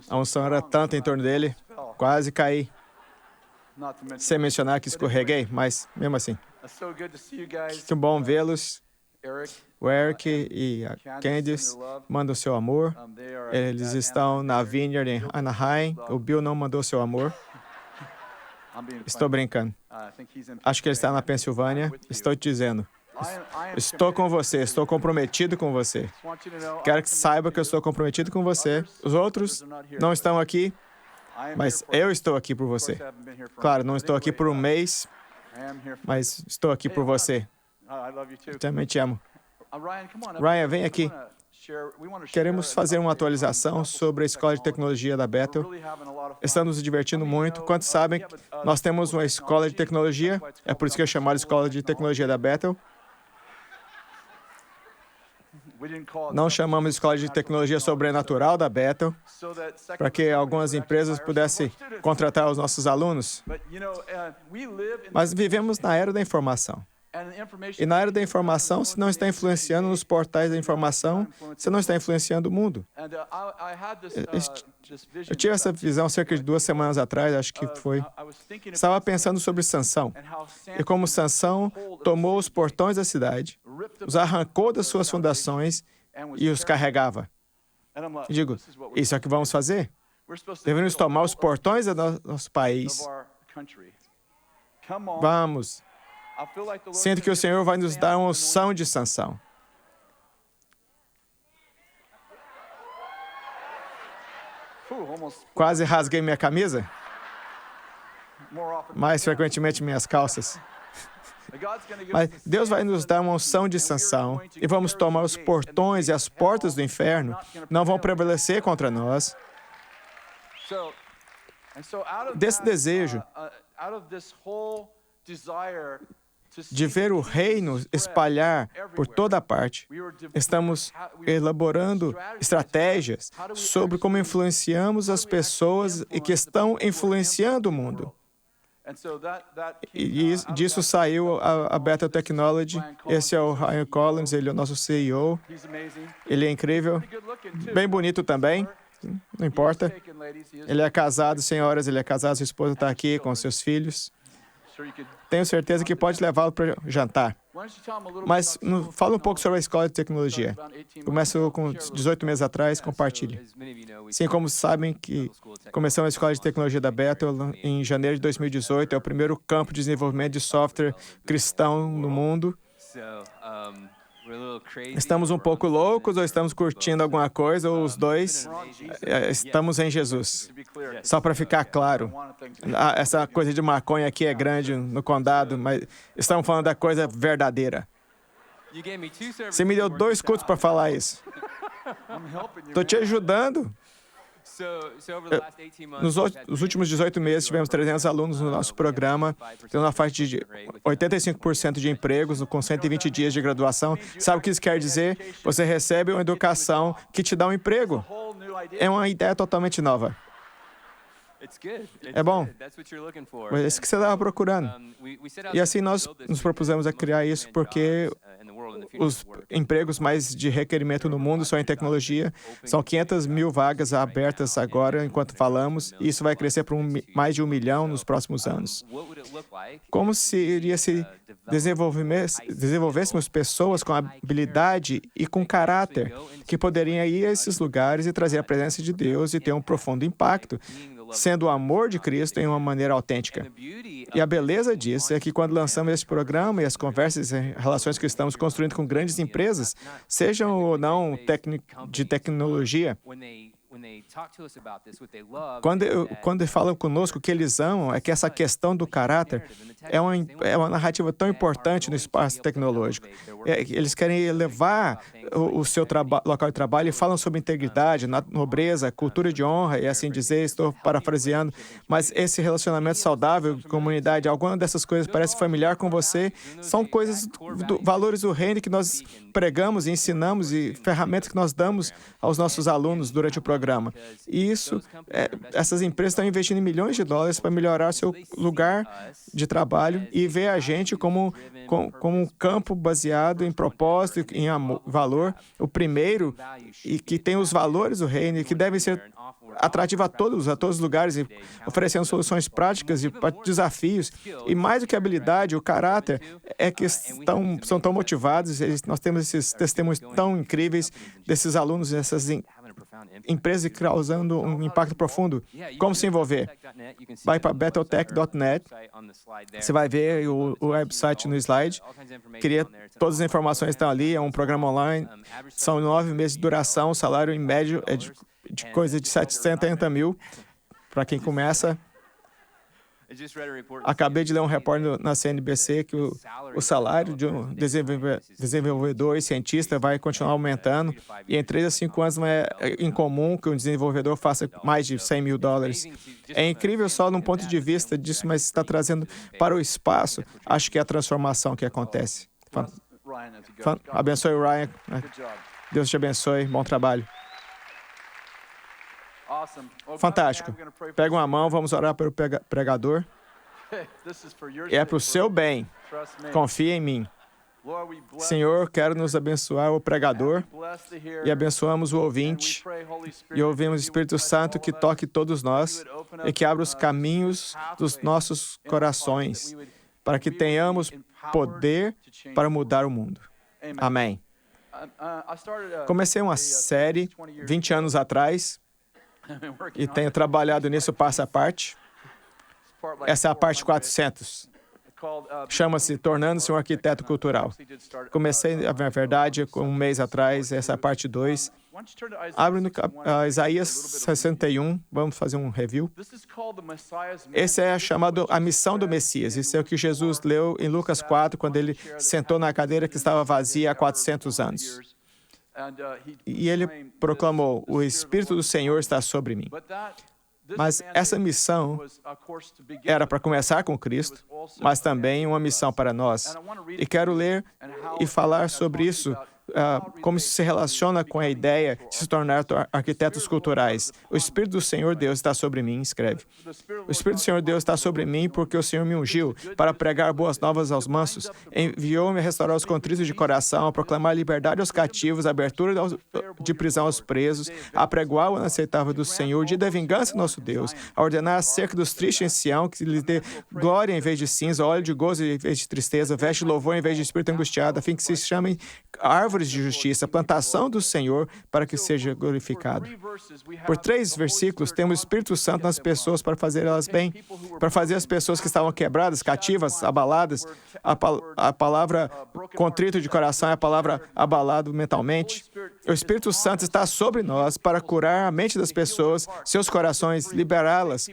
A unção era tanta em torno dele, quase caí. Sem mencionar que escorreguei, mas mesmo assim. Que bom vê-los. O Eric e a Candice mandam seu amor. Eles estão na Vineyard em Anaheim. O Bill não mandou seu amor. Estou brincando. Acho que ele está na Pensilvânia. Estou te dizendo. Estou com você, estou comprometido com você. Quero que saiba que eu estou comprometido com você. Os outros não estão aqui, mas eu estou aqui por você. Claro, não estou aqui por um mês, mas estou aqui por você. Eu também te amo. Ryan, vem aqui. Queremos fazer uma atualização sobre a Escola de Tecnologia da Bethel. Estamos nos divertindo muito. Quantos sabem que nós temos uma escola de tecnologia? É por isso que é chamada Escola de Tecnologia da Bethel. Não chamamos de Escola de Tecnologia Sobrenatural da Bethel, para que algumas empresas pudessem contratar os nossos alunos. Mas vivemos na era da informação. E na era da informação, se não está influenciando nos portais da informação, você não está influenciando o mundo. Eu tive essa visão cerca de 2 semanas atrás, acho que foi. Estava pensando sobre Sansão. E como Sansão tomou os portões da cidade, os arrancou das suas fundações e os carregava. E digo, isso é o que vamos fazer? Devemos tomar os portões do nosso país. Vamos. Sinto que o Senhor vai nos dar uma unção de Sansão. Quase rasguei minha camisa. Mais frequentemente minhas calças. Mas Deus vai nos dar uma unção de Sansão e vamos tomar os portões e as portas do inferno. Não vão prevalecer contra nós. Desse desejo de ver o reino espalhar por toda a parte, estamos elaborando estratégias sobre como influenciamos as pessoas e que estão influenciando o mundo. E disso saiu a Bethel Technology. Esse é o Ryan Collins, ele é o nosso CEO. Ele é incrível, bem bonito também, não importa. Ele é casado, senhoras, ele é casado, sua esposa está aqui com seus filhos. Tenho certeza que pode levá-lo para jantar. Mas fala um pouco sobre a Escola de Tecnologia. Começo com 18 meses atrás, compartilhe. Sim, como sabem, que começamos a Escola de Tecnologia da Bethel em janeiro de 2018. É o primeiro campo de desenvolvimento de software cristão no mundo. Estamos um pouco loucos ou estamos curtindo alguma coisa, ou os dois? Estamos em Jesus. Só para ficar claro, essa coisa de maconha aqui é grande no condado, mas estamos falando da coisa verdadeira. Você me deu 2 cultos para falar isso. Estou te ajudando. Nos últimos 18 meses, tivemos 300 alunos no nosso programa, tendo uma faixa de 85% de empregos, com 120 dias de graduação. Sabe o que isso quer dizer? Você recebe uma educação que te dá um emprego. É uma ideia totalmente nova. É bom. É isso que você estava procurando. E assim nós nos propusemos a criar isso porque os empregos mais de requerimento no mundo são em tecnologia. São 500 mil vagas abertas agora, enquanto falamos, e isso vai crescer para mais de 1 milhão nos próximos anos. Como iria se desenvolvêssemos pessoas com habilidade e com caráter que poderiam ir a esses lugares e trazer a presença de Deus e ter um profundo impacto, sendo o amor de Cristo em uma maneira autêntica. E a beleza disso é que quando lançamos esse programa e as conversas e relações que estamos construindo com grandes empresas, sejam ou não de tecnologia, quando falam conosco, o que eles amam é que essa questão do caráter é uma narrativa tão importante no espaço tecnológico. Eles querem elevar o seu local de trabalho e falam sobre integridade, nobreza, cultura de honra, e assim dizer, estou parafraseando, mas esse relacionamento saudável, comunidade, alguma dessas coisas parece familiar com você, são coisas, valores do reino que nós pregamos e ensinamos e ferramentas que nós damos aos nossos alunos durante o programa. programa. E essas empresas estão investindo milhões de dólares para melhorar seu lugar de trabalho e ver a gente como um campo baseado em propósito, em valor, o primeiro, e que tem os valores do reino e que devem ser atrativo a todos os lugares, e oferecendo soluções práticas e desafios. E mais do que a habilidade, o caráter é que são tão motivados. Nós temos esses testemunhos tão incríveis desses alunos, dessas empresas causando um impacto profundo. Como se envolver? Vai para battletech.net. Você vai ver o website no slide. Todas as informações estão ali. É um programa online. São 9 meses de duração. O salário em médio é de coisa de 770 mil para quem começa. Acabei de ler um repórter na CNBC que o salário de um desenvolvedor e cientista vai continuar aumentando, e em 3 a 5 anos não é incomum que um desenvolvedor faça mais de 100 mil dólares. É incrível só num ponto de vista disso, mas está trazendo para o espaço, acho que é a transformação que acontece. Abençoe o Ryan. Deus te abençoe. Bom trabalho. Fantástico. Pega uma mão, vamos orar pelo pregador. É para o seu bem. Confia em mim. Senhor, quero nos abençoar o pregador e abençoamos o ouvinte. E ouvimos o Espírito Santo que toque todos nós e que abra os caminhos dos nossos corações para que tenhamos poder para mudar o mundo. Amém. Comecei uma série 20 anos atrás e tenho trabalhado nisso passo a parte. Essa é a parte 400. Chama-se Tornando-se um Arquiteto Cultural. Comecei, na verdade, um mês atrás, essa é a parte 2. Abre no Isaías 61, vamos fazer um review. Esse é chamado a missão do Messias. Isso é o que Jesus leu em Lucas 4, quando ele sentou na cadeira que estava vazia há 400 anos. E ele proclamou: o Espírito do Senhor está sobre mim. Mas essa missão era para começar com Cristo, mas também uma missão para nós. E quero ler e falar sobre isso, como isso se relaciona com a ideia de se tornar arquitetos culturais. O Espírito do Senhor Deus está sobre mim, escreve. O Espírito do Senhor Deus está sobre mim porque o Senhor me ungiu para pregar boas novas aos mansos. Enviou-me a restaurar os contritos de coração, a proclamar liberdade aos cativos, a abertura de prisão aos presos, a apregoar o inaceitável do Senhor, o dia da vingança nosso Deus, a ordenar acerca dos tristes em Sião, que lhes dê glória em vez de cinza, óleo de gozo em vez de tristeza, veste de louvor em vez de espírito angustiado, a fim que se chamem árvores de justiça, plantação do Senhor, para que seja glorificado. Por 3 versículos, temos o Espírito Santo nas pessoas para fazer elas bem, para fazer as pessoas que estavam quebradas, cativas, abaladas. A palavra contrito de coração é a palavra abalado mentalmente. O Espírito Santo está sobre nós para curar a mente das pessoas, seus corações, liberá-las.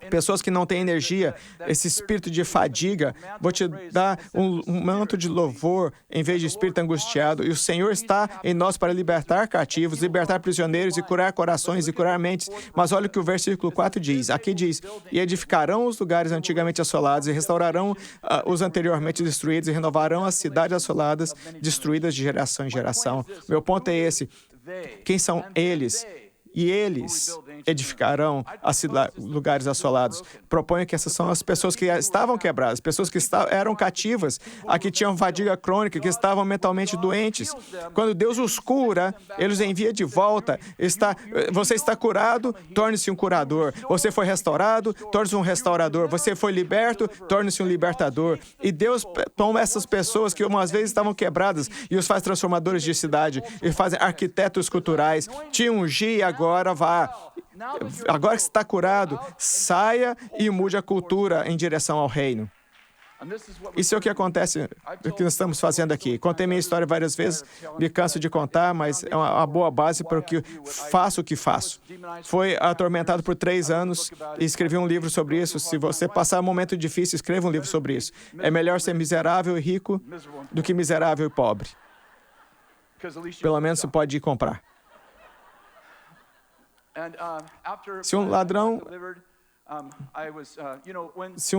Pessoas que não têm energia, esse espírito de fadiga, vou te dar um manto de louvor em vez de espírito angustiado. E o Senhor está em nós para libertar cativos, libertar prisioneiros e curar corações e curar mentes. Mas olha o que o versículo 4 diz. Aqui diz: e edificarão os lugares antigamente assolados e restaurarão os anteriormente destruídos e renovarão as cidades assoladas, destruídas de geração em geração. Meu ponto é esse. Quem são eles? E eles edificarão lugares assolados. Proponho que essas são as pessoas que estavam quebradas, pessoas que eram cativas, que tinham fadiga crônica, que estavam mentalmente doentes. Quando Deus os cura, Ele os envia de volta. Você está curado, torne-se um curador. Você foi restaurado, torne-se um restaurador. Você foi liberto, torne-se um libertador. E Deus toma essas pessoas que umas vezes estavam quebradas e os faz transformadores de cidade e fazem arquitetos culturais. Te ungi agora vá. Agora que você está curado, saia e mude a cultura em direção ao reino. Isso é o que acontece, o que nós estamos fazendo aqui. Contei minha história várias vezes, me canso de contar, mas é uma boa base para o que faço. Fui atormentado por 3 anos e escrevi um livro sobre isso. Se você passar um momento difícil, escreva um livro sobre isso. É melhor ser miserável e rico do que miserável e pobre. Pelo menos você pode ir comprar. Se um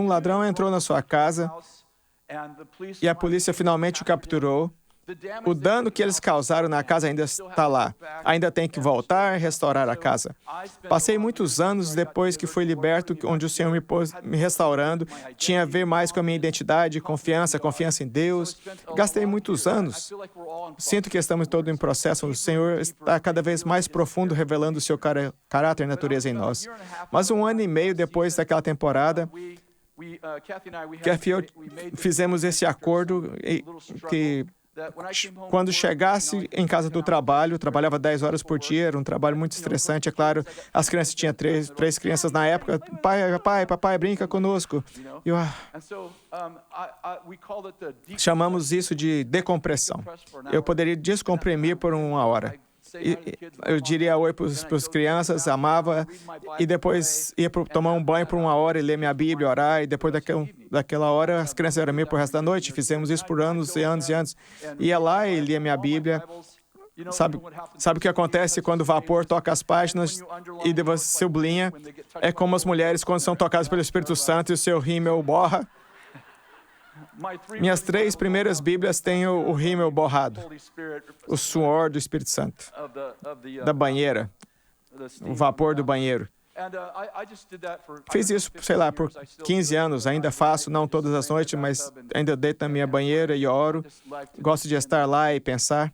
ladrão entrou na sua casa e a polícia finalmente o capturou, O dano que eles causaram na casa ainda está lá. Ainda tem que voltar e restaurar a casa. Passei muitos anos depois que fui liberto, onde o Senhor me pôs me restaurando. Tinha a ver mais com a minha identidade, confiança em Deus. Gastei muitos anos. Sinto que estamos todos em processo. O Senhor está cada vez mais profundo, revelando o seu caráter e natureza em nós. Mas 1 ano e meio depois daquela temporada, Kathy e eu fizemos esse acordo que quando chegasse em casa do trabalho, trabalhava 10 horas por dia, era um trabalho muito estressante, é claro. As crianças tinham três crianças na época. Papai, brinca conosco. Chamamos isso de decompressão. Eu poderia descomprimir por 1 hora. Eu diria oi para as crianças, amava, e depois ia tomar um banho por 1 hora e ler minha Bíblia, orar, e depois daquela hora as crianças eram meio pro resto da noite. Fizemos isso por anos e anos e anos. Ia lá e lia minha Bíblia. Sabe o que acontece quando o vapor toca as páginas e você sublinha? É como as mulheres quando são tocadas pelo Espírito Santo e o seu rímel borra. Minhas 3 primeiras Bíblias têm o rímel borrado, o suor do Espírito Santo, da banheira, o vapor do banheiro. Fiz isso, sei lá, por 15 anos, ainda faço, não todas as noites, mas ainda deito na minha banheira e oro. Gosto de estar lá e pensar.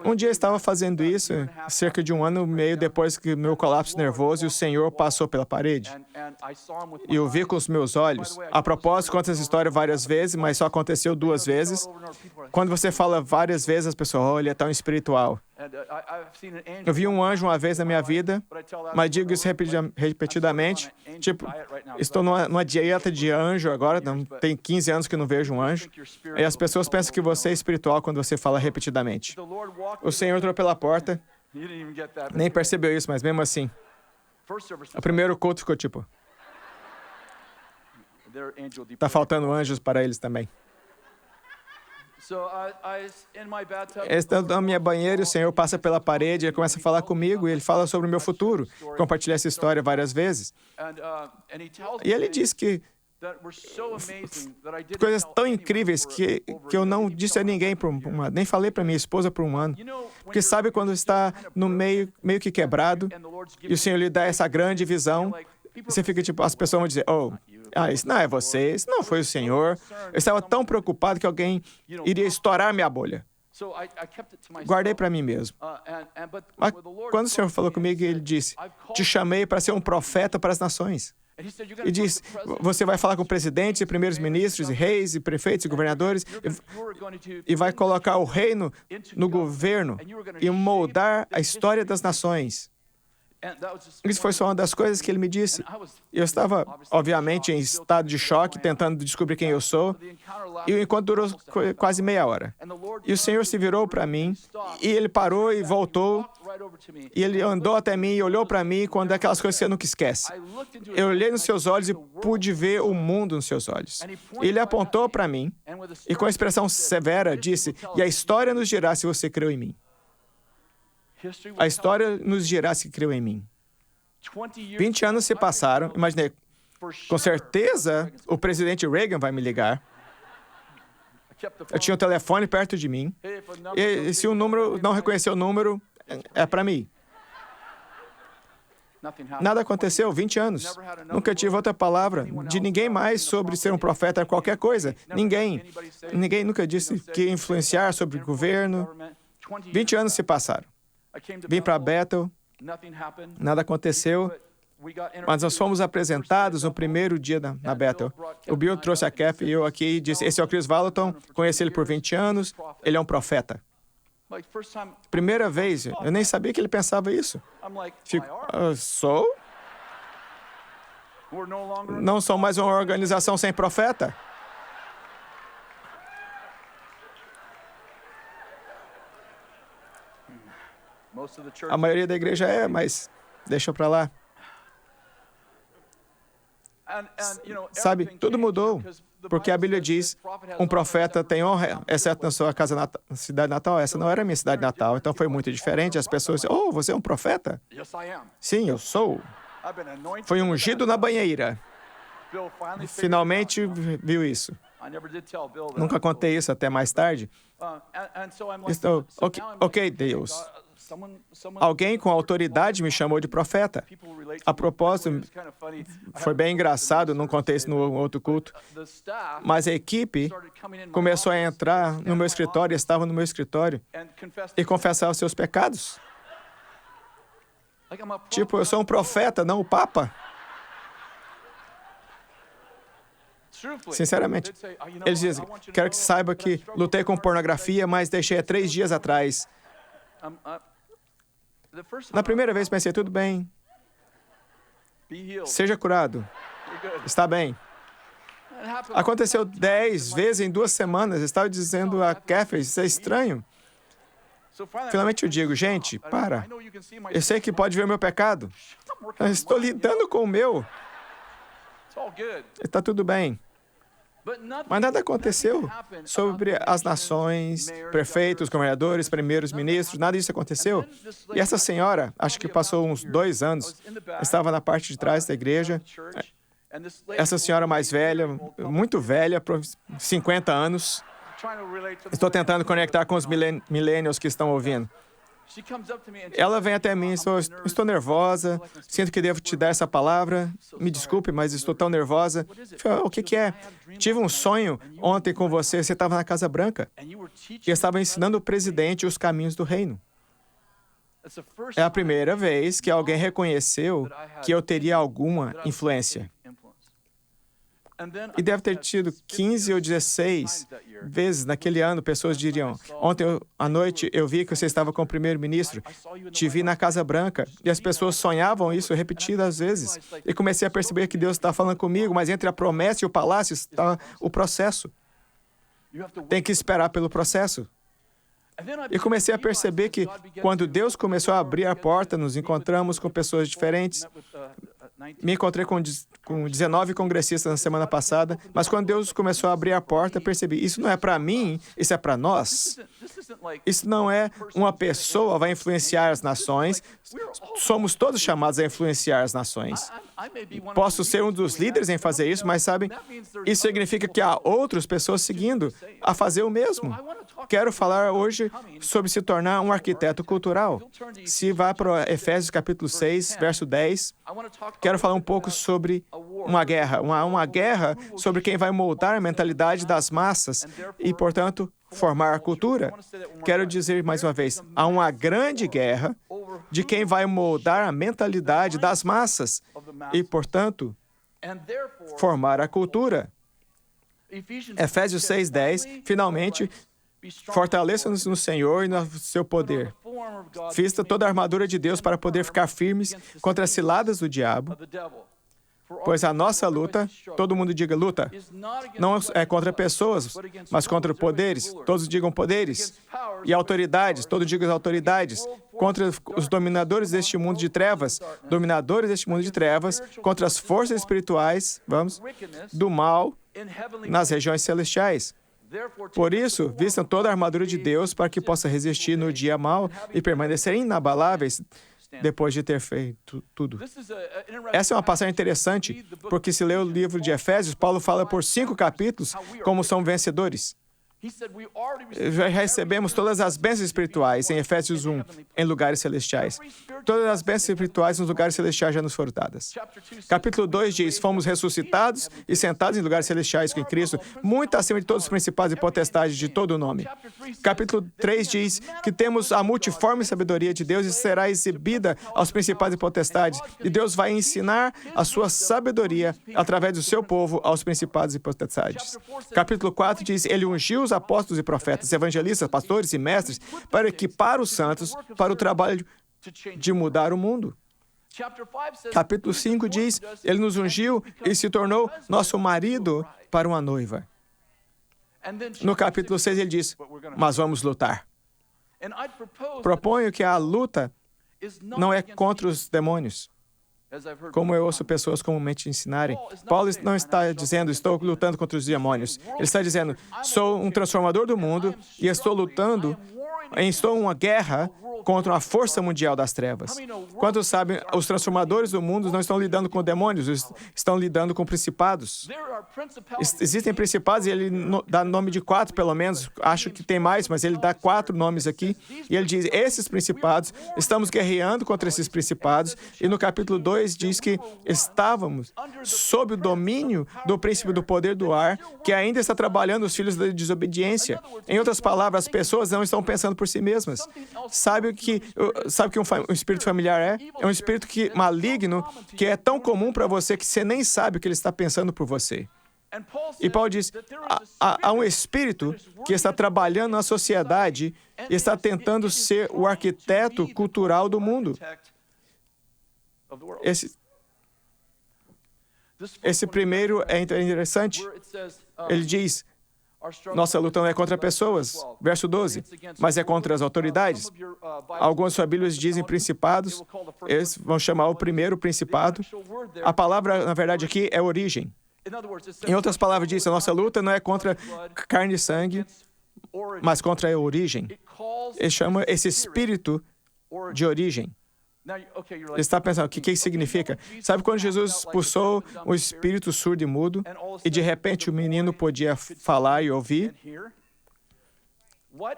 Um dia eu estava fazendo isso, cerca de 1 ano e meio depois que meu colapso nervoso, e o Senhor passou pela parede. E eu vi com os meus olhos. A propósito, conto essa história várias vezes, mas só aconteceu 2 vezes. Quando você fala várias vezes, as pessoas, oh, ele é tão espiritual. Eu vi um anjo uma vez na minha vida, mas digo isso repetidamente. Tipo, estou numa dieta de anjo agora, tem 15 anos que não vejo um anjo. E as pessoas pensam que você é espiritual quando você fala repetidamente. O Senhor entrou pela porta, nem percebeu isso, mas mesmo assim. O primeiro culto ficou tipo, está faltando anjos para eles também. Estando na minha banheira, o Senhor passa pela parede, ele começa a falar comigo, e ele fala sobre o meu futuro. Compartilhei essa história várias vezes. E ele diz que coisas tão incríveis que eu não disse a ninguém, nem falei para minha esposa por 1 ano. Porque sabe quando está no meio que quebrado, e o Senhor lhe dá essa grande visão, você fica tipo, as pessoas vão dizer, isso não é você, isso não foi o Senhor. Eu estava tão preocupado que alguém iria estourar minha bolha. Guardei para mim mesmo. Mas quando o Senhor falou comigo, ele disse, te chamei para ser um profeta para as nações. E disse, você vai falar com presidentes e primeiros ministros e reis e prefeitos e governadores e vai colocar o reino no governo e moldar a história das nações. Isso foi só uma das coisas que ele me disse. Eu estava, obviamente, em estado de choque, tentando descobrir quem eu sou, e o encontro durou quase meia hora. E o Senhor se virou para mim, e ele parou e voltou, e ele andou até mim e olhou para mim, quando é aquelas coisas que você nunca esquece. Eu olhei nos seus olhos e pude ver o mundo nos seus olhos. E ele apontou para mim, e com a expressão severa disse, e a história nos dirá se você creu em mim. A história nos dirá se creu em mim. 20 anos se passaram, imaginei, com certeza o presidente Reagan vai me ligar. Eu tinha o telefone perto de mim, e se o número não reconhecer o número, é para mim. Nada aconteceu, 20 anos. Nunca tive outra palavra de ninguém mais sobre ser um profeta, qualquer coisa. Ninguém nunca disse que ia influenciar sobre o governo. 20 anos se passaram. Vim para Bethel, nada aconteceu, mas nós fomos apresentados no primeiro dia na Bethel. O Bill trouxe a Kathy e eu aqui e disse, esse é o Chris Vallotton, conheci ele por 20 anos, ele é um profeta. Primeira vez, eu nem sabia que ele pensava isso. Sou? Não sou mais uma organização sem profeta? A maioria da igreja mas deixa para lá. Sabe, tudo mudou, porque a Bíblia diz, um profeta tem honra, exceto na sua casa natal, cidade natal. Essa não era a minha cidade natal, então foi muito diferente. As pessoas dizem, você é um profeta? Sim, eu sou. Fui ungido na banheira. Finalmente viu isso. Nunca contei isso até mais tarde. Estou, ok, Deus. Alguém com autoridade me chamou de profeta. A propósito, foi bem engraçado, não contei isso no outro culto, mas a equipe começou a entrar no meu escritório, estava no meu escritório, e confessar os seus pecados. Tipo, eu sou um profeta, não o Papa. Sinceramente, eles dizem, quero que você saiba que lutei com pornografia, mas deixei há 3 dias atrás. Na primeira vez pensei, tudo bem, seja curado, está bem. Aconteceu 10 vezes em 2 semanas, estava dizendo a Catherine, isso é estranho. Finalmente eu digo, gente, para, eu sei que pode ver o meu pecado, eu estou lidando com o meu, está tudo bem. Mas nada aconteceu sobre as nações, prefeitos, governadores, primeiros ministros, nada disso aconteceu. E essa senhora, acho que passou uns 2 anos, estava na parte de trás da igreja. Essa senhora mais velha, muito velha, 50 anos. Estou tentando conectar com os millennials que estão ouvindo. Ela vem até mim, estou nervosa, sinto que devo te dar essa palavra, me desculpe, mas estou tão nervosa. O que é? Tive um sonho ontem com você estava na Casa Branca e estava ensinando o presidente os caminhos do reino. É a primeira vez que alguém reconheceu que eu teria alguma influência. E deve ter tido 15 ou 16 vezes naquele ano, pessoas diriam, ontem à noite eu vi que você estava com o primeiro-ministro, te vi na Casa Branca, e as pessoas sonhavam isso repetidas vezes. E comecei a perceber que Deus está falando comigo, mas entre a promessa e o palácio está o processo. Tem que esperar pelo processo. E comecei a perceber que quando Deus começou a abrir a porta, nos encontramos com pessoas diferentes. Me encontrei com 19 congressistas na semana passada, mas quando Deus começou a abrir a porta, percebi, isso não é para mim, isso é para nós. Isso não é uma pessoa vai influenciar as nações, somos todos chamados a influenciar as nações. Posso ser um dos líderes em fazer isso, mas sabem, isso significa que há outras pessoas seguindo a fazer o mesmo. Quero falar hoje sobre se tornar um arquiteto cultural. Se vá para Efésios capítulo 6, verso 10, quero falar um pouco sobre uma guerra. Uma guerra sobre quem vai moldar a mentalidade das massas e, portanto, formar a cultura. Quero dizer mais uma vez, há uma grande guerra de quem vai moldar a mentalidade das massas e, portanto, formar a cultura. Efésios 6:10, finalmente, fortaleça-nos no Senhor e no seu poder. Vista toda a armadura de Deus para poder ficar firmes contra as ciladas do diabo, pois a nossa luta, todo mundo diga luta, não é contra pessoas, mas contra poderes, todos digam poderes, e autoridades, todos digam autoridades, contra os dominadores deste mundo de trevas, contra as forças espirituais, do mal nas regiões celestiais. Por isso, vistam toda a armadura de Deus para que possa resistir no dia mau e permanecer inabaláveis depois de ter feito tudo. Essa é uma passagem interessante, porque se lê o livro de Efésios, Paulo fala por 5 capítulos como são vencedores. Já recebemos todas as bênçãos espirituais, em Efésios 1, em lugares celestiais. Todas as bênçãos espirituais nos lugares celestiais já nos foram dadas. Capítulo 2 diz, fomos ressuscitados e sentados em lugares celestiais com Cristo, muito acima de todos os principados e potestades de todo o nome. Capítulo 3 diz que temos a multiforme sabedoria de Deus e será exibida aos principados e potestades, e Deus vai ensinar a sua sabedoria através do seu povo aos principados e potestades. Capítulo 4 diz, ele ungiu os apóstolos e profetas, evangelistas, pastores e mestres para equipar os santos para o trabalho de mudar o mundo. Capítulo 5 diz, ele nos ungiu e se tornou nosso marido para uma noiva. No capítulo 6 ele diz, mas vamos lutar. Proponho que a luta não é contra os demônios, como eu ouço pessoas comumente ensinarem. Paulo não está dizendo, estou lutando contra os demônios. Ele está dizendo, sou um transformador do mundo e estou lutando estou em uma guerra contra uma força mundial das trevas. Quantos sabem, os transformadores do mundo não estão lidando com demônios, estão lidando com principados. Existem principados e ele dá nome de 4, pelo menos. Acho que tem mais, mas ele dá 4 nomes aqui. E ele diz, esses principados, estamos guerreando contra esses principados. E no capítulo 2 diz que estávamos sob o domínio do príncipe do poder do ar, que ainda está trabalhando os filhos da desobediência. Em outras palavras, as pessoas não estão pensando por si mesmas. Sabe o que um espírito familiar é? É um espírito maligno que é tão comum para você que você nem sabe o que ele está pensando por você. E Paulo diz, há um espírito que está trabalhando na sociedade e está tentando ser o arquiteto cultural do mundo. Esse primeiro é interessante. Ele diz, nossa luta não é contra pessoas, verso 12, mas é contra as autoridades. Algumas suas Bíblias dizem principados, eles vão chamar o primeiro principado. A palavra, na verdade, aqui é origem. Em outras palavras, diz, a nossa luta não é contra carne e sangue, mas contra a origem. Ele chama esse espírito de origem. Você está pensando, o que isso significa? Sabe quando Jesus expulsou o espírito surdo e mudo, e de repente o menino podia falar e ouvir?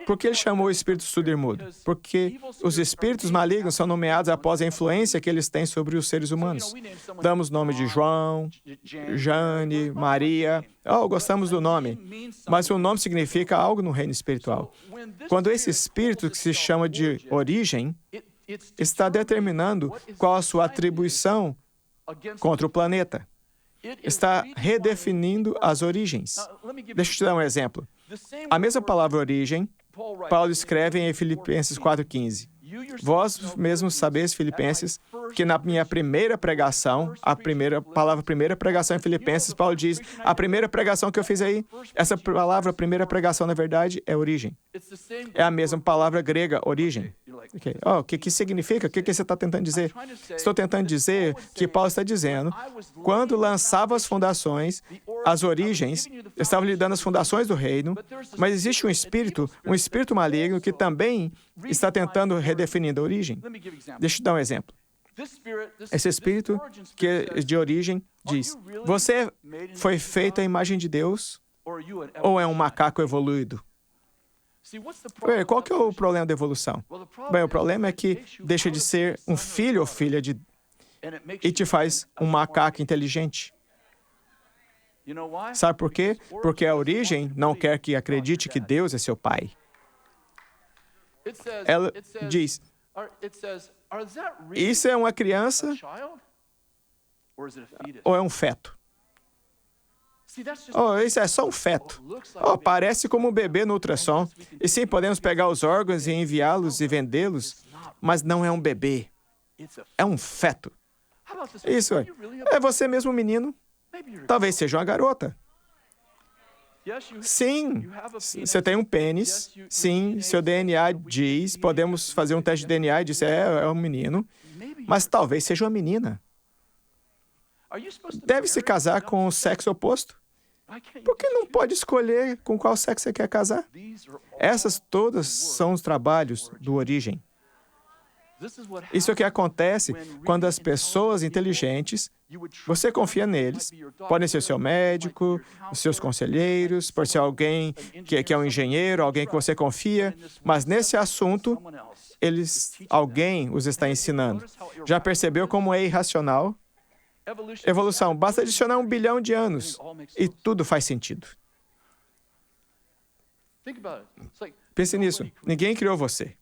Por que ele chamou o espírito surdo e mudo? Porque os espíritos malignos são nomeados após a influência que eles têm sobre os seres humanos. Damos nome de João, Jane, Maria. Gostamos do nome. Mas o nome significa algo no reino espiritual. Quando esse espírito, que se chama de origem, está determinando qual a sua atribuição contra o planeta. Está redefinindo as origens. Deixa eu te dar um exemplo. A mesma palavra origem, Paulo escreve em Filipenses 4,15. Vós mesmos sabeis, Filipenses, que na minha primeira pregação, primeira pregação em Filipenses, Paulo diz, a primeira pregação que eu fiz aí, essa palavra, primeira pregação, na verdade, é origem. É a mesma palavra grega, origem. Okay. O que significa? O que você está tentando dizer? Estou tentando dizer que Paulo está dizendo, quando lançava as fundações, as origens, estava lhe dando as fundações do reino, mas existe um espírito maligno que também está tentando redefinir a origem. Deixa eu te dar um exemplo. Esse espírito que é de origem diz, você foi feito à imagem de Deus ou é um macaco evoluído? Qual que é o problema da evolução? Bem, o problema é que deixa de ser um filho ou filha e te faz um macaco inteligente. Sabe por quê? Porque a origem não quer que acredite que Deus é seu pai. Ela diz, isso é uma criança ou é um feto? Isso é só um feto. Parece como um bebê no ultrassom. E sim, podemos pegar os órgãos e enviá-los e vendê-los, mas não é um bebê. É um feto. Isso é você mesmo, menino. Talvez seja uma garota. Sim, você tem um pênis. Sim, seu DNA diz, podemos fazer um teste de DNA e dizer, é um menino. Mas talvez seja uma menina. Deve se casar com o sexo oposto? Por que não pode escolher com qual sexo você quer casar? Essas todas são os trabalhos do origem. Isso é o que acontece quando as pessoas inteligentes, você confia neles, podem ser seu médico, os seus conselheiros, pode ser alguém que é um engenheiro, alguém que você confia, mas nesse assunto, alguém os está ensinando. Já percebeu como é irracional? Evolução, basta adicionar 1 bilhão de anos e tudo faz sentido. Pense nisso, ninguém criou você.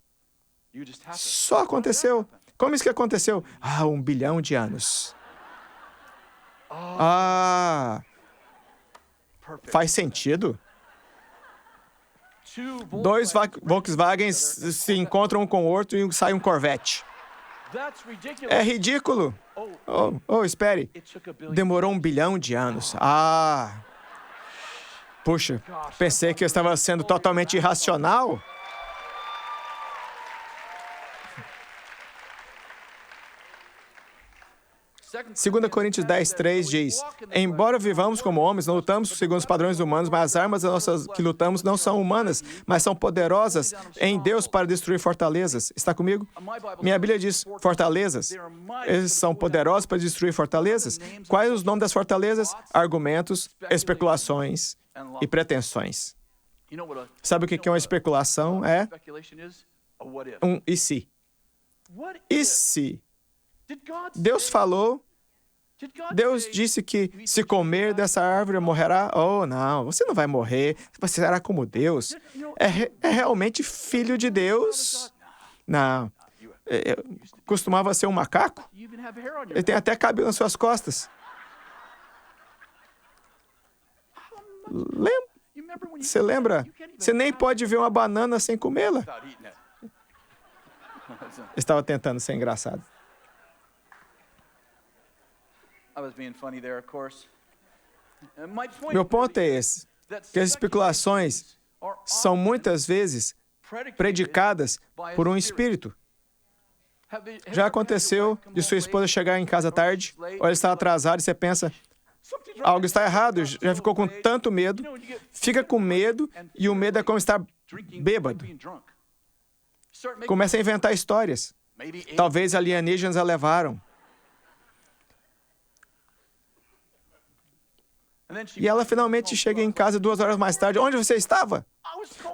Só aconteceu. Como isso que aconteceu? 1 bilhão de anos. Faz sentido? 2 Volkswagens se encontram um com o outro e sai um Corvette. É ridículo. Espere. Demorou 1 bilhão de anos. Puxa, pensei que eu estava sendo totalmente irracional. 2 Coríntios 10:3 diz: embora vivamos como homens, não lutamos segundo os padrões humanos, mas as armas que lutamos não são humanas, mas são poderosas em Deus para destruir fortalezas. Está comigo? Minha Bíblia diz fortalezas. Eles são poderosos para destruir fortalezas. Quais os nomes das fortalezas? Argumentos, especulações e pretensões. Sabe o que é uma especulação? É um e se. E se Deus falou, Deus disse que se comer dessa árvore morrerá? Oh, não, você não vai morrer, você será como Deus. É realmente filho de Deus? Não. Costumava ser um macaco? Ele tem até cabelo nas suas costas. Você lembra? Você nem pode ver uma banana sem comê-la. Estava tentando ser engraçado. Meu ponto é esse, que as especulações são muitas vezes predicadas por um espírito. Já aconteceu de sua esposa chegar em casa tarde, ou ela está atrasada e você pensa, algo está errado, já ficou com tanto medo, fica com medo e o medo é como estar bêbado. Começa a inventar histórias. Talvez alienígenas a levaram. E ela finalmente chega em casa 2 horas mais tarde. Onde você estava?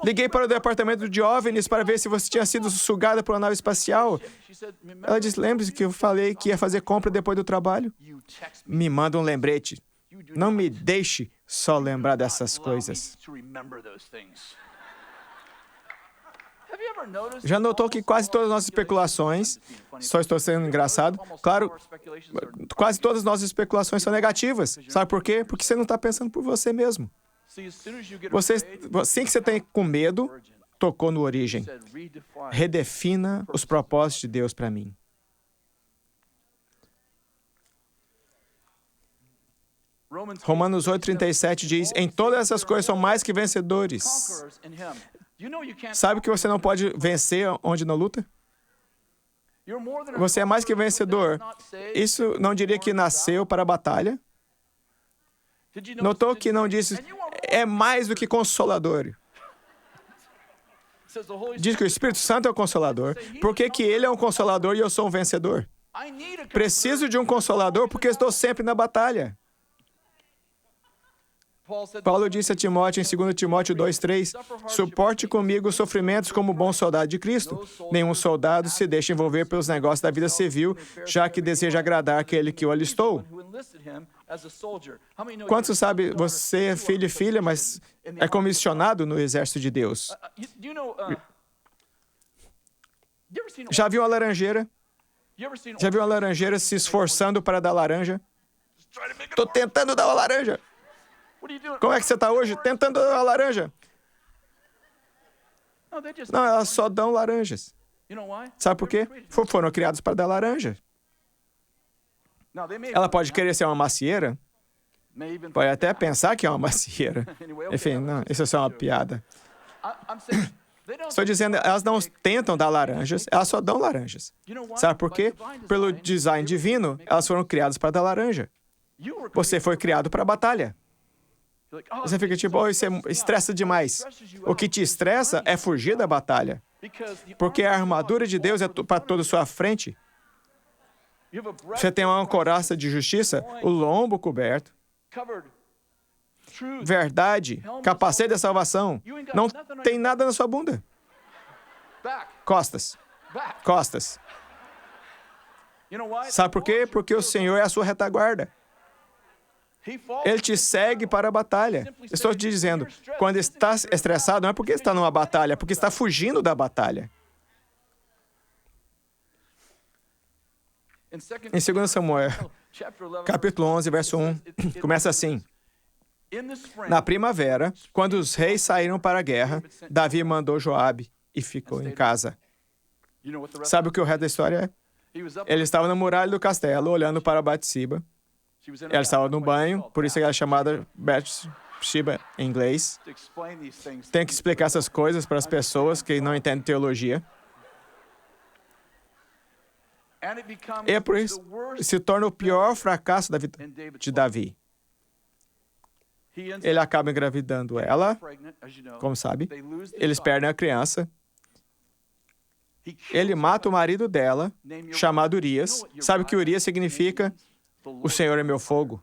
Liguei para o departamento de OVNIs para ver se você tinha sido sugada por uma nave espacial. Ela disse, lembre-se que eu falei que ia fazer compra depois do trabalho. Me manda um lembrete. Não me deixe só lembrar dessas coisas. Já notou que quase todas as nossas especulações, só estou sendo engraçado, claro, quase todas as nossas especulações são negativas. Sabe por quê? Porque você não está pensando por você mesmo. Assim que você tem com medo, tocou no origem. Redefina os propósitos de Deus para mim. Romanos 8:37 diz, em todas essas coisas são mais que vencedores. Sabe que você não pode vencer onde não luta? Você é mais que vencedor. Isso não diria que nasceu para a batalha? Notou que não disse, é mais do que consolador. Diz que o Espírito Santo é o consolador. Por que ele é um consolador e eu sou um vencedor? Preciso de um consolador porque estou sempre na batalha. Paulo disse a Timóteo em 2 Timóteo 2:3, suporte comigo os sofrimentos como bom soldado de Cristo. Nenhum soldado se deixa envolver pelos negócios da vida civil, já que deseja agradar aquele que o alistou. Quantos sabe, você é filho e filha, mas é comissionado no exército de Deus? Já viu a laranjeira? Já viu a laranjeira se esforçando para dar laranja? Estou tentando dar uma laranja. Como é que você está hoje? Tentando dar uma laranja. Não, elas só dão laranjas. Sabe por quê? Foram criados para dar laranja. Ela pode querer ser uma macieira. Pode até pensar que é uma macieira. Enfim, não, isso é só uma piada. Estou dizendo, elas não tentam dar laranjas, elas só dão laranjas. Sabe por quê? Pelo design divino, elas foram criadas para dar laranja. Você foi criado para a batalha. Você fica tipo, oh, isso estressa demais. O que te estressa é fugir da batalha. Porque a armadura de Deus é para toda a sua frente. Você tem uma couraça de justiça, o lombo coberto. Verdade, capacete da salvação. Não tem nada na sua bunda. Costas. Costas. Sabe por quê? Porque o Senhor é a sua retaguarda. Ele te segue para a batalha. Estou te dizendo, quando está estressado, não é porque está numa batalha, é porque está fugindo da batalha. Em 2 Samuel, capítulo 11, verso 1, começa assim. Na primavera, quando os reis saíram para a guerra, Davi mandou Joabe e ficou em casa. Sabe o que o resto da história é? Ele estava na muralha do castelo, olhando para Batseba. Ela estava no banho, por isso ela é chamada Bathsheba em inglês. Tem que explicar essas coisas para as pessoas que não entendem teologia. E é por isso que se torna o pior fracasso da vida de Davi. Ele acaba engravidando ela, como sabe. Eles perdem a criança. Ele mata o marido dela, chamado Urias. Sabe o que Urias significa? O Senhor é meu fogo.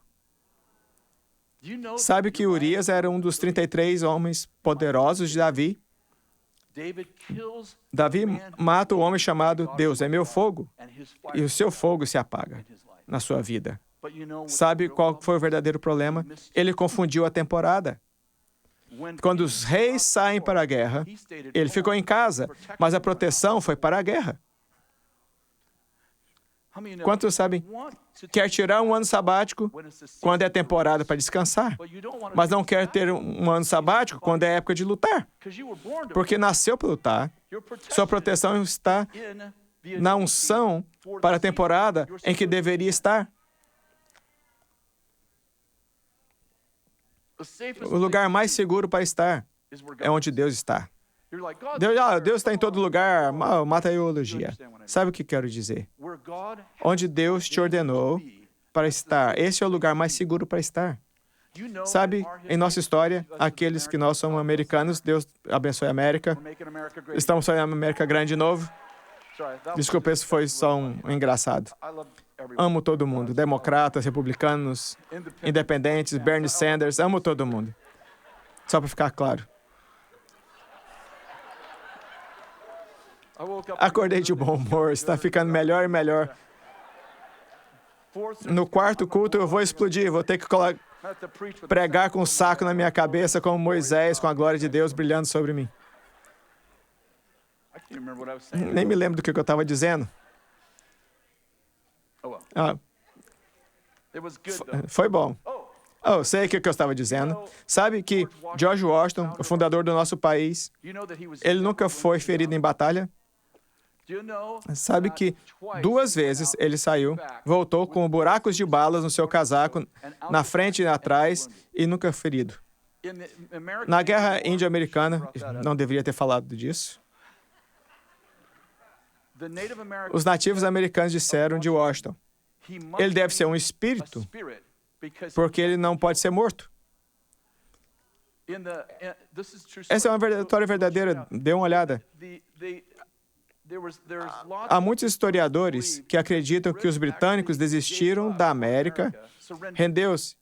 Sabe que Urias era um dos 33 homens poderosos de Davi? Davi mata o homem chamado Deus é meu fogo, e o seu fogo se apaga na sua vida. Sabe qual foi o verdadeiro problema? Ele confundiu a temporada. Quando os reis saem para a guerra, ele ficou em casa, mas a proteção foi para a guerra. Quantos sabem? Quer tirar um ano sabático quando é temporada para descansar, mas não quer ter um ano sabático quando é época de lutar. Porque nasceu para lutar, sua proteção está na unção para a temporada em que deveria estar. O lugar mais seguro para estar é onde Deus está. Deus está em todo lugar, mata a teologia. Sabe o que quero dizer? Onde Deus te ordenou para estar, esse é o lugar mais seguro para estar. Sabe, em nossa história, aqueles que nós somos americanos, Deus abençoe a América. Estamos fazendo a América grande de novo. Desculpa, isso foi só um engraçado. Amo todo mundo, democratas, republicanos, independentes, Bernie Sanders, amo todo mundo. Só para ficar claro. Acordei de bom humor, está ficando melhor e melhor. No quarto culto eu vou explodir, vou ter que pregar com um saco na minha cabeça como Moisés, com a glória de Deus brilhando sobre mim. Nem me lembro do que eu estava dizendo. Foi bom. Sei o que eu estava dizendo. Sabe que George Washington, o fundador do nosso país, ele nunca foi ferido em batalha? Sabe que 2 vezes ele saiu, voltou com buracos de balas no seu casaco, na frente e atrás, e nunca ferido. Na Guerra Índio-Americana, não deveria ter falado disso. Os nativos americanos disseram de Washington, ele deve ser um espírito, porque ele não pode ser morto. Essa é uma história verdadeira, dê uma olhada. Há muitos historiadores que acreditam que os britânicos desistiram da América, rendeu-se,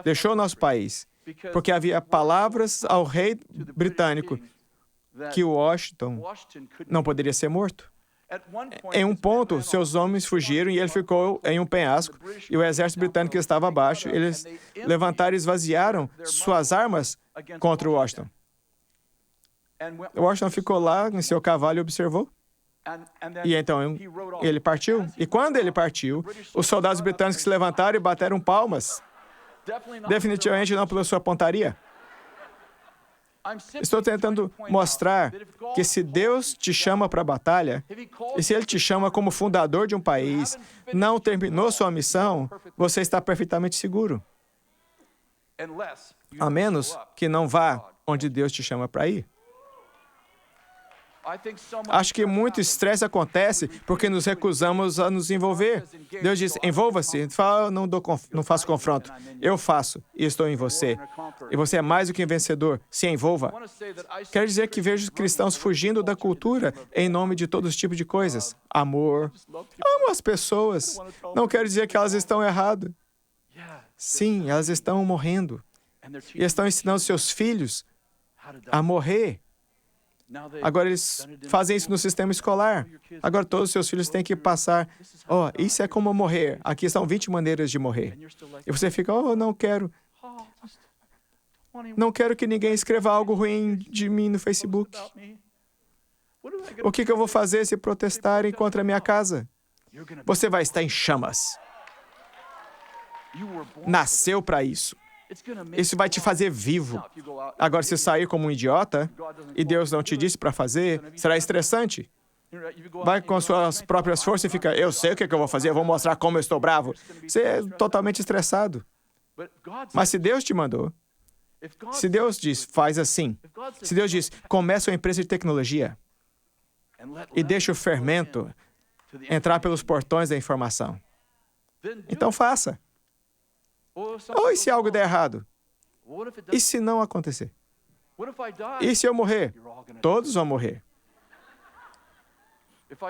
deixou o nosso país, porque havia palavras ao rei britânico que Washington não poderia ser morto. Em um ponto, seus homens fugiram e ele ficou em um penhasco, e o exército britânico estava abaixo. Eles levantaram e esvaziaram suas armas contra o Washington. Washington ficou lá em seu cavalo e observou. E então ele partiu. E quando ele partiu, os soldados britânicos se levantaram e bateram palmas. Definitivamente não pela sua pontaria. Estou tentando mostrar que se Deus te chama para a batalha, e se Ele te chama como fundador de um país, não terminou sua missão, você está perfeitamente seguro. A menos que não vá onde Deus te chama para ir. Acho que muito estresse acontece porque nos recusamos a nos envolver. Deus diz, envolva-se. Fala, não faço confronto. Eu faço e estou em você. E você é mais do que um vencedor. Se envolva. Quero dizer que vejo cristãos fugindo da cultura em nome de todos os tipos de coisas. Amor. Amo as pessoas. Não quero dizer que elas estão erradas. Sim, elas estão morrendo. E estão ensinando seus filhos a morrer. Agora eles fazem isso no sistema escolar. Agora todos os seus filhos têm que passar. Isso é como morrer. Aqui são 20 maneiras de morrer. E você fica, não quero. Não quero que ninguém escreva algo ruim de mim no Facebook. O que eu vou fazer se protestarem contra a minha casa? Você vai estar em chamas. Nasceu para isso. Isso vai te fazer vivo. Agora, se sair como um idiota, e Deus não te disse para fazer, será estressante. Vai com suas próprias forças e fica, eu sei o que eu vou fazer, eu vou mostrar como eu estou bravo. Você é totalmente estressado. Mas se Deus te mandou, se Deus diz, faz assim. Se Deus diz, começa uma empresa de tecnologia e deixa o fermento entrar pelos portões da informação. Então faça. Ou e se algo der errado? E se não acontecer? E se eu morrer? Todos vão morrer.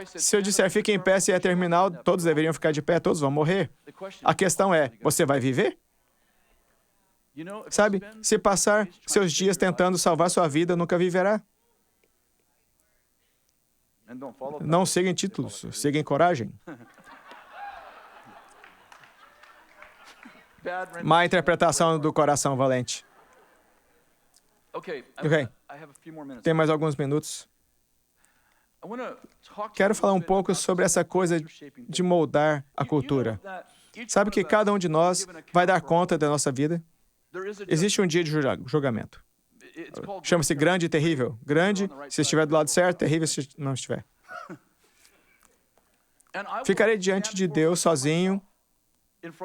Se eu disser fique em pé se é terminal, todos deveriam ficar de pé, todos vão morrer. A questão é, você vai viver? Sabe, se passar seus dias tentando salvar sua vida, nunca viverá. Não siga em títulos, siga em coragem. Má interpretação do coração valente. Ok, tem mais alguns minutos. Quero falar um pouco sobre essa coisa de moldar a cultura. Sabe que cada um de nós vai dar conta da nossa vida? Existe um dia de julgamento. Chama-se grande e terrível. Grande se estiver do lado certo, terrível se não estiver. Ficarei diante de Deus sozinho,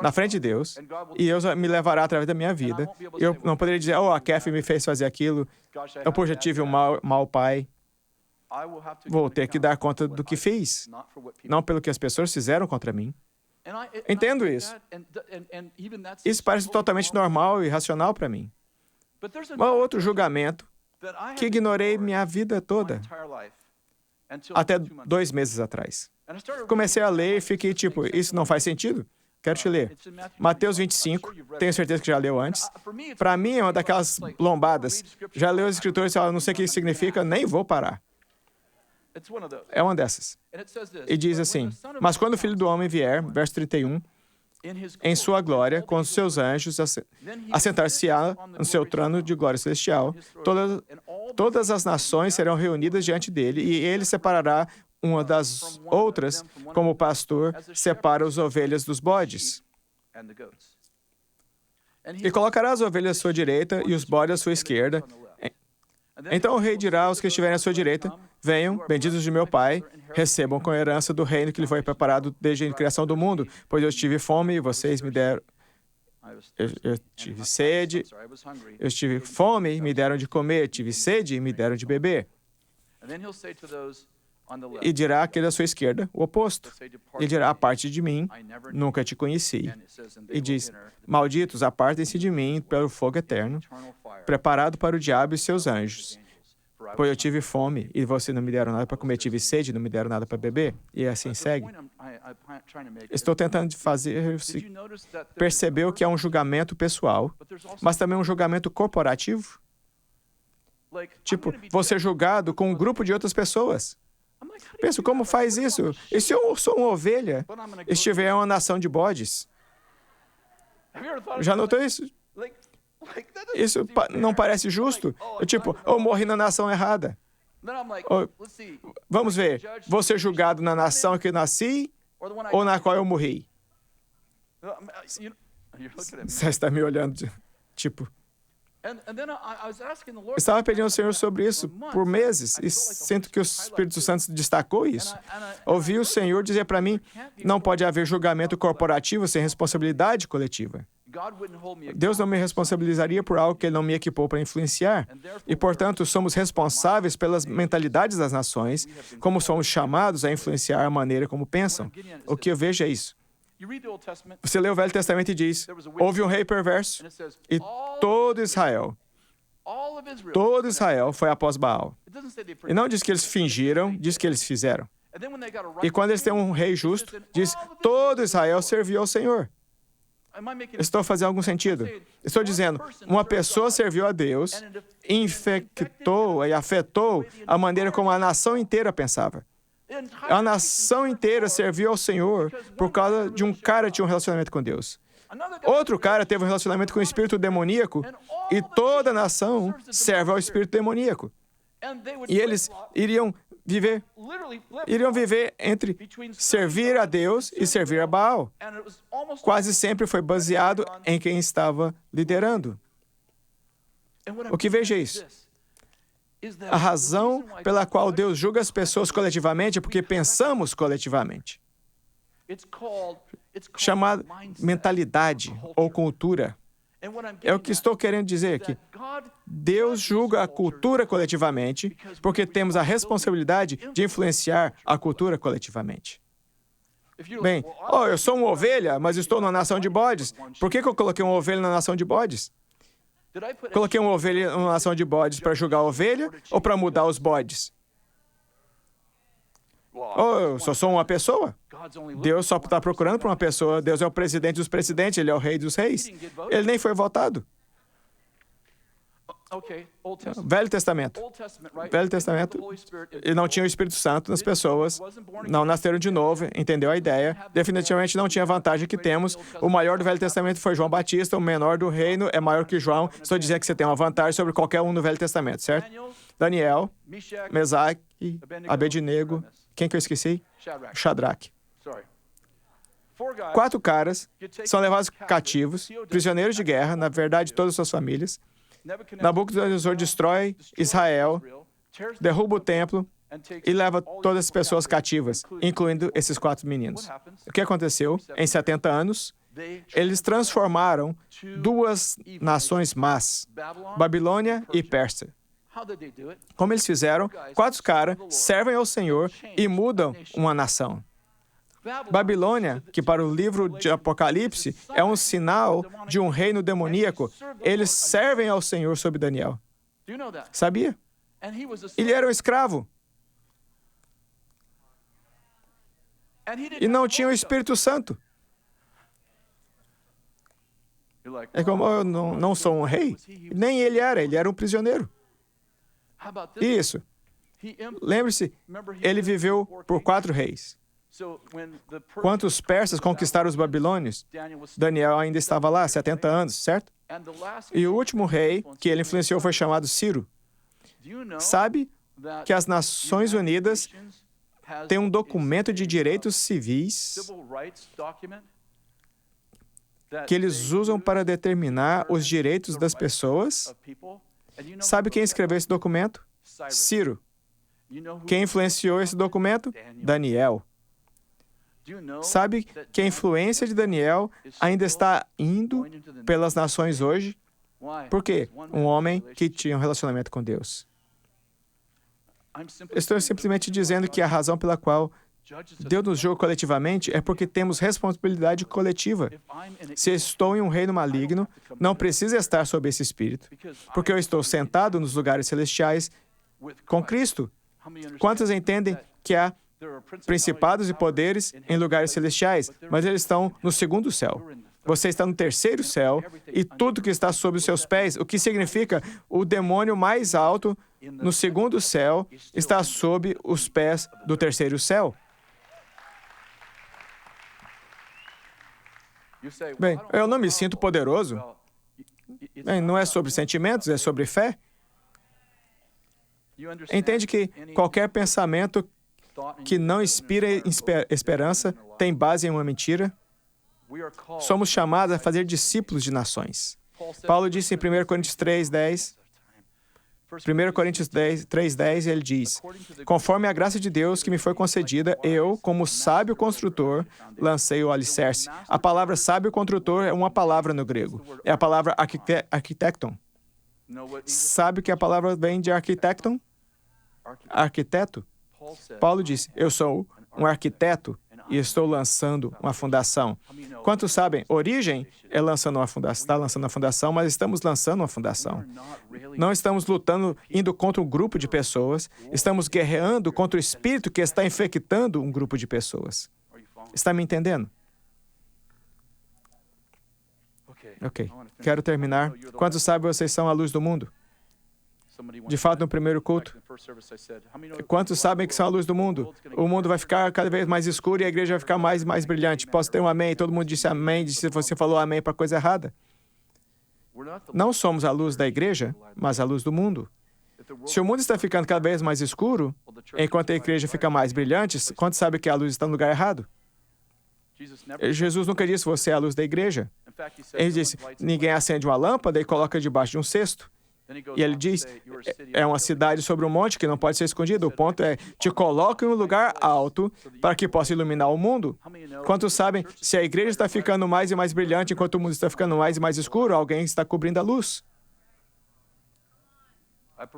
na frente de Deus, e Deus me levará através da minha vida. Eu não poderia dizer, a Kathy me fez fazer aquilo, eu já tive um mau pai. Vou ter que dar conta do que fiz, não pelo que as pessoas fizeram contra mim. Entendo isso. Isso parece totalmente normal e racional para mim. Mas outro julgamento que ignorei minha vida toda, até 2 meses atrás. Comecei a ler e fiquei tipo, isso não faz sentido? Quero te ler. Mateus 25, tenho certeza que já leu antes. Para mim é uma daquelas lombadas. Já leu as escrituras e não sei o que isso significa, nem vou parar. É uma dessas. E diz assim, mas quando o Filho do Homem vier, verso 31, em sua glória, com os seus anjos, assentar-se-á no seu trono de glória celestial, todas as nações serão reunidas diante dele, e ele separará uma das outras, como o pastor separa as ovelhas dos bodes. E colocará as ovelhas à sua direita e os bodes à sua esquerda. Então o rei dirá aos que estiverem à sua direita, venham, benditos de meu Pai, recebam com a herança do reino que lhe foi preparado desde a criação do mundo, pois eu tive fome e vocês me deram... Eu tive sede, eu tive fome e me deram de comer, tive sede e me deram de beber. E dirá aquele à sua esquerda o oposto. E dirá, aparte de mim, nunca te conheci. E diz, malditos, apartem-se de mim pelo fogo eterno, preparado para o diabo e seus anjos. Pois eu tive fome e vocês não me deram nada para comer, tive sede e não me deram nada para beber. E assim segue. Estou tentando fazer... Percebeu que é um julgamento pessoal, mas também um julgamento corporativo? Tipo, vou ser julgado com um grupo de outras pessoas. Penso, como faz isso? E se eu sou uma ovelha, estiver uma nação de bodes? Já notou isso? Isso não parece justo? Eu morri na nação errada. Vamos ver, vou ser julgado na nação que eu nasci ou na qual eu morri? Você está me olhando, tipo... Estava pedindo ao Senhor sobre isso por meses e sinto que o Espírito Santo destacou isso. Ouvi o Senhor dizer para mim, não pode haver julgamento corporativo sem responsabilidade coletiva. Deus não me responsabilizaria por algo que Ele não me equipou para influenciar. E, portanto, somos responsáveis pelas mentalidades das nações, como somos chamados a influenciar a maneira como pensam. O que eu vejo é isso. Você lê o Velho Testamento e diz, houve um rei perverso e todo Israel foi após Baal. E não diz que eles fingiram, diz que eles fizeram. E quando eles têm um rei justo, diz, todo Israel serviu ao Senhor. Estou fazendo algum sentido? Estou dizendo, uma pessoa serviu a Deus, infectou e afetou a maneira como a nação inteira pensava. A nação inteira serviu ao Senhor por causa de um cara que tinha um relacionamento com Deus. Outro cara teve um relacionamento com o espírito demoníaco e toda a nação serve ao espírito demoníaco. E eles iriam viver entre servir a Deus e servir a Baal. Quase sempre foi baseado em quem estava liderando. O que vejo é isso. A razão pela qual Deus julga as pessoas coletivamente é porque pensamos coletivamente. Chamada mentalidade ou cultura. É o que estou querendo dizer aqui. Deus julga a cultura coletivamente porque temos a responsabilidade de influenciar a cultura coletivamente. Bem, eu sou uma ovelha, mas estou numa nação de bodes. Por que eu coloquei uma ovelha na nação de bodes? Coloquei uma ovelha numa nação de bodes para julgar a ovelha ou para mudar os bodes? Eu só sou uma pessoa. Deus só está procurando por uma pessoa. Deus é o presidente dos presidentes, Ele é o rei dos reis. Ele nem foi votado. Velho Testamento. Velho Testamento, e não tinha o Espírito Santo nas pessoas, não nasceram de novo, entendeu a ideia? Definitivamente não tinha a vantagem que temos. O maior do Velho Testamento foi João Batista, o menor do reino é maior que João. Estou dizendo que você tem uma vantagem sobre qualquer um no Velho Testamento, certo? Daniel, Mesaque, Abednego, quem que eu esqueci? Shadraque. 4 caras são levados cativos, prisioneiros de guerra, na verdade todas as suas famílias. Nabucodonosor destrói Israel, derruba o templo e leva todas as pessoas cativas, incluindo esses 4 meninos. O que aconteceu? Em 70 anos, eles transformaram 2 nações más, Babilônia e Pérsia. Como eles fizeram? 4 caras servem ao Senhor e mudam uma nação. Babilônia, que para o livro de Apocalipse é um sinal de um reino demoníaco, eles servem ao Senhor sob Daniel. Sabia? Ele era um escravo. E não tinha o Espírito Santo. É como eu não sou um rei. Nem ele era um prisioneiro. Isso. Lembre-se, ele viveu por 4 reis. Quando os persas conquistaram os babilônios, Daniel ainda estava lá, 70 anos, certo? E o último rei que ele influenciou foi chamado Ciro. Sabe que as Nações Unidas têm um documento de direitos civis que eles usam para determinar os direitos das pessoas? Sabe quem escreveu esse documento? Ciro. Quem influenciou esse documento? Daniel. Sabe que a influência de Daniel ainda está indo pelas nações hoje? Por quê? Um homem que tinha um relacionamento com Deus. Estou simplesmente dizendo que a razão pela qual Deus nos julga coletivamente é porque temos responsabilidade coletiva. Se estou em um reino maligno, não precisa estar sob esse espírito, porque eu estou sentado nos lugares celestiais com Cristo. Quantos entendem que há principados e poderes em lugares celestiais, mas eles estão no 2º céu? Você está no 3º céu e tudo que está sob os seus pés, o que significa o demônio mais alto no 2º céu está sob os pés do 3º céu. Bem, eu não me sinto poderoso. Bem, não é sobre sentimentos, é sobre fé. Entende que qualquer pensamento que não inspira esperança tem base em uma mentira? Somos chamados a fazer discípulos de nações. Paulo disse em 1 Coríntios 3:10, 1 Coríntios 3:10, ele diz: conforme a graça de Deus que me foi concedida, eu, como sábio construtor, lancei o alicerce. A palavra sábio construtor é uma palavra no grego. É a palavra arquitecton. Sabe que a palavra vem de arquitecton? Arquiteto. Paulo disse, eu sou um arquiteto e estou lançando uma fundação. Quantos sabem? Origem é lançando uma fundação, está lançando uma fundação, mas estamos lançando uma fundação. Não estamos lutando, indo contra um grupo de pessoas, estamos guerreando contra o espírito que está infectando um grupo de pessoas. Está me entendendo? Ok. Quero terminar. Quantos sabem vocês são a luz do mundo? De fato, no primeiro culto, quantos sabem que são a luz do mundo? O mundo vai ficar cada vez mais escuro e a igreja vai ficar mais e mais brilhante. Posso ter um amém? Todo mundo disse amém, se você falou amém para coisa errada. Não somos a luz da igreja, mas a luz do mundo. Se o mundo está ficando cada vez mais escuro, enquanto a igreja fica mais brilhante, quantos sabem que a luz está no lugar errado? Jesus nunca disse, você é a luz da igreja. Ele disse, ninguém acende uma lâmpada e coloca debaixo de um cesto. E ele diz, é uma cidade sobre um monte que não pode ser escondida. O ponto é, te coloca em um lugar alto para que possa iluminar o mundo. Quantos sabem, se a igreja está ficando mais e mais brilhante enquanto o mundo está ficando mais e mais escuro, alguém está cobrindo a luz.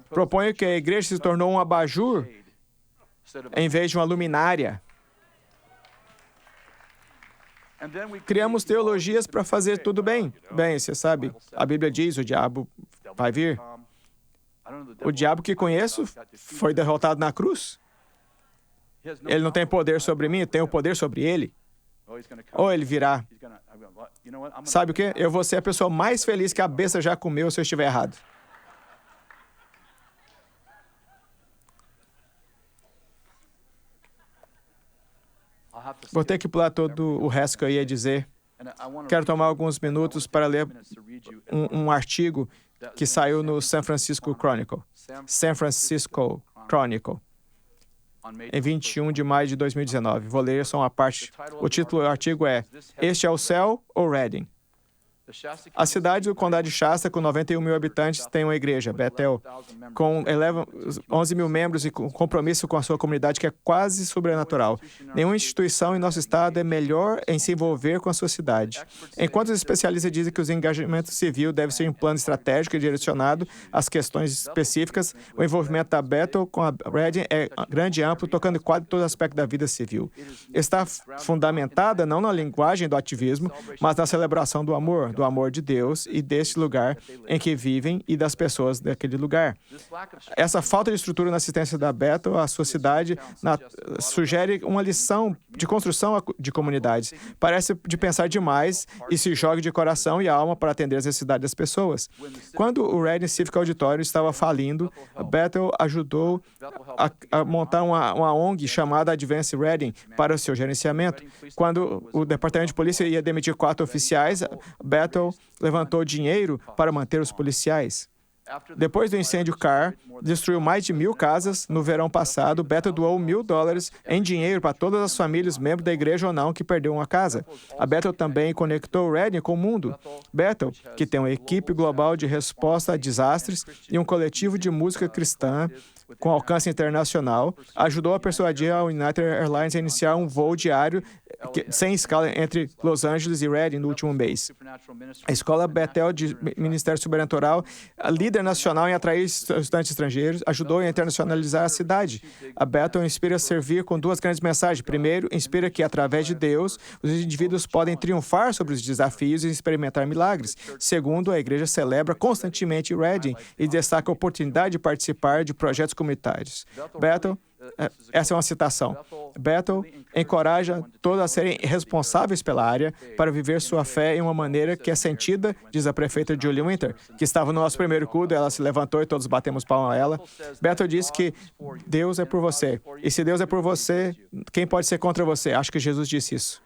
Proponho que a igreja se tornou um abajur em vez de uma luminária. Criamos teologias para fazer tudo bem. Bem, você sabe, a Bíblia diz, o diabo vai vir. O diabo que conheço foi derrotado na cruz. Ele não tem poder sobre mim, eu tenho poder sobre ele. Ou ele virá. Sabe o quê? Eu vou ser a pessoa mais feliz que a besta já comeu se eu estiver errado. Vou ter que pular todo o resto que eu ia dizer. Quero tomar alguns minutos para ler um artigo que saiu no San Francisco Chronicle. San Francisco Chronicle. Em 21 de maio de 2019. Vou ler só uma parte. O título do artigo é Este é o Céu ou Redding? A cidade do Condado de Shasta, com 91 mil habitantes, tem uma igreja, Bethel, com 11 mil membros e com compromisso com a sua comunidade que é quase sobrenatural. Nenhuma instituição em nosso estado é melhor em se envolver com a sua cidade. Enquanto os especialistas dizem que o engajamento civil deve ser um plano estratégico e direcionado às questões específicas, o envolvimento da Bethel com a Redding é grande e amplo, tocando quase todo aspecto da vida civil. Está fundamentada não na linguagem do ativismo, mas na celebração do amor de Deus e deste lugar em que vivem e das pessoas daquele lugar. Essa falta de estrutura na assistência da Bethel à sua cidade sugere uma lição de construção de comunidades. Parece de pensar demais e se joga de coração e alma para atender as necessidades das pessoas. Quando o Redding Civic Auditorium estava falindo, a Bethel ajudou a montar uma ONG chamada Advance Redding para o seu gerenciamento. Quando o departamento de polícia ia demitir 4 oficiais, Bethel levantou dinheiro para manter os policiais. Depois do incêndio Carr, destruiu mais de 1.000 casas. No verão passado, Bethel doou $1.000 em dinheiro para todas as famílias, membros da igreja ou não, que perderam uma casa. A Bethel também conectou Redding com o mundo. Bethel, que tem uma equipe global de resposta a desastres e um coletivo de música cristã com alcance internacional, ajudou a persuadir a United Airlines a iniciar um voo diário sem escala entre Los Angeles e Redding no último mês. A Escola Bethel de Ministério Sobrenatural, líder nacional em atrair estudantes estrangeiros, ajudou a internacionalizar a cidade. A Bethel inspira a servir com 2 grandes mensagens. Primeiro, inspira que, através de Deus, os indivíduos podem triunfar sobre os desafios e experimentar milagres. Segundo, a igreja celebra constantemente Redding e destaca a oportunidade de participar de projetos comunitários. Bethel, essa é uma citação. Bethel encoraja todos a serem responsáveis pela área para viver sua fé em uma maneira que é sentida, diz a prefeita Julie Winter, que estava no nosso primeiro culto. Ela se levantou e todos batemos palma a ela. Bethel diz que Deus é por você. E se Deus é por você, quem pode ser contra você? Acho que Jesus disse isso.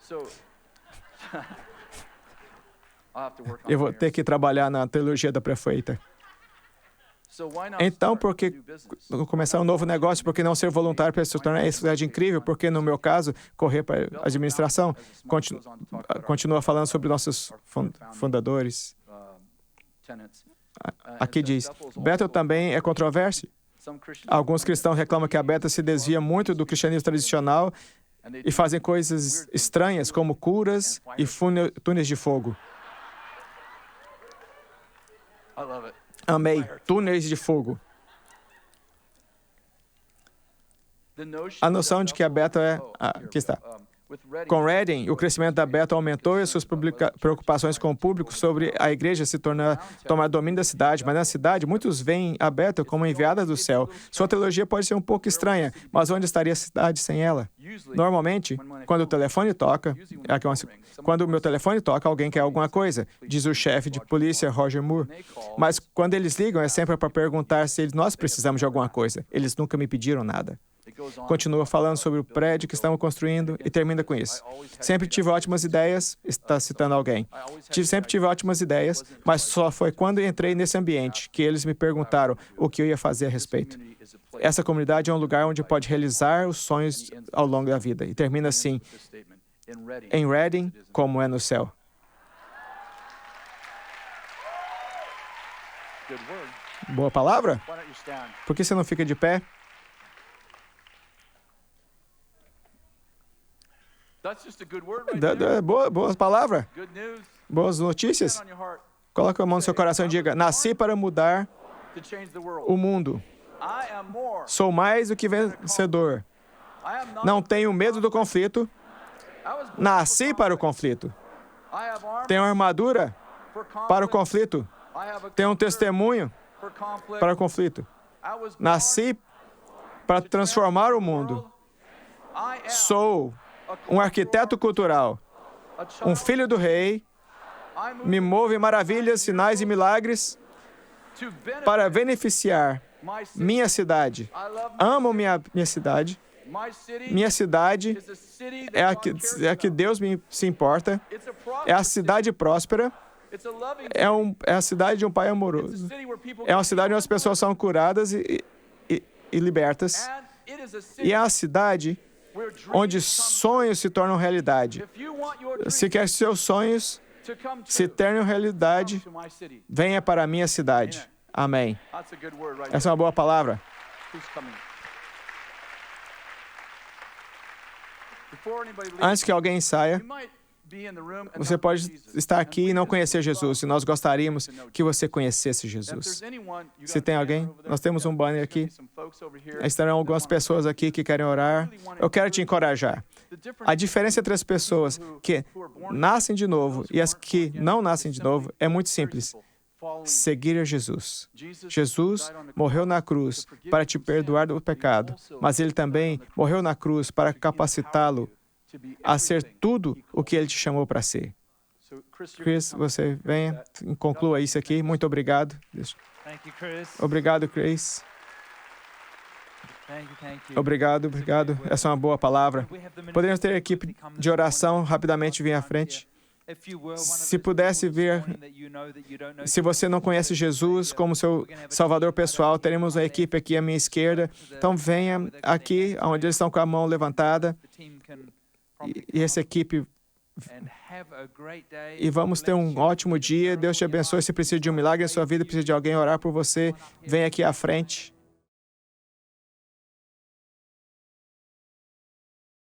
Eu vou ter que trabalhar na teologia da prefeita. Então, por que começar um novo negócio? Por que não ser voluntário para se tornar a cidade incrível? Porque, no meu caso, correr para a administração? Continua falando sobre nossos fundadores. Aqui diz, Bethel também é controverso. Alguns cristãos reclamam que a Bethel se desvia muito do cristianismo tradicional e fazem coisas estranhas, como curas e túneis de fogo. Amei. Túneis de fogo. A noção de que a Bethel é... aqui está. Com Redding, o crescimento da Bethel aumentou e as suas preocupações com o público sobre a igreja tomar domínio da cidade. Mas na cidade, muitos veem a Bethel como enviada do céu. Sua teologia pode ser um pouco estranha, mas onde estaria a cidade sem ela? Normalmente, quando o telefone toca... Quando o meu telefone toca, alguém quer alguma coisa, diz o chefe de polícia, Roger Moore. Mas quando eles ligam, é sempre para perguntar se nós precisamos de alguma coisa. Eles nunca me pediram nada. Continua falando sobre o prédio que estamos construindo e termina com isso. Sempre tive ótimas ideias, está citando alguém. Sempre tive ótimas ideias, mas só foi quando entrei nesse ambiente que eles me perguntaram o que eu ia fazer a respeito. Essa comunidade é um lugar onde pode realizar os sonhos ao longo da vida. E termina assim, em Redding, como é no céu. Boa palavra? Por que você não fica de pé? Boa palavra. Boas notícias. Coloque a mão no seu coração e diga, nasci para mudar o mundo. Sou mais do que vencedor. Não tenho medo do conflito. Nasci para o conflito. Tenho armadura para o conflito. Tenho um testemunho para o conflito. Nasci para transformar o mundo. Sou um arquiteto cultural, um filho do rei. Me movo em maravilhas, sinais e milagres para beneficiar minha cidade. Amo minha cidade. Minha cidade é a que Deus se importa. É a cidade próspera. É a cidade de um pai amoroso. É uma cidade onde as pessoas são curadas e libertas. E é a cidade onde sonhos se tornam realidade. Se quer que seus sonhos se tornem realidade, venha para a minha cidade. Amém. Essa é uma boa palavra. Antes que alguém saia, você pode estar aqui e não conhecer Jesus, e nós gostaríamos que você conhecesse Jesus. Se tem alguém, nós temos um banner aqui. Estarão algumas pessoas aqui que querem orar. Eu quero te encorajar. A diferença entre as pessoas que nascem de novo e as que não nascem de novo é muito simples. Seguir a Jesus. Jesus morreu na cruz para te perdoar do pecado, mas Ele também morreu na cruz para capacitá-lo a ser tudo o que Ele te chamou para ser. Chris, você venha e conclua isso aqui. Muito obrigado. Obrigado, Chris. Obrigado. Essa é uma boa palavra. Poderíamos ter a equipe de oração rapidamente vir à frente. Se pudesse vir, se você não conhece Jesus como seu Salvador pessoal, teremos uma equipe aqui à minha esquerda. Então venha aqui, onde eles estão com a mão levantada. E essa equipe... E vamos ter um ótimo dia. Deus te abençoe. Se precisa de um milagre na sua vida, precisa de alguém orar por você, vem aqui à frente.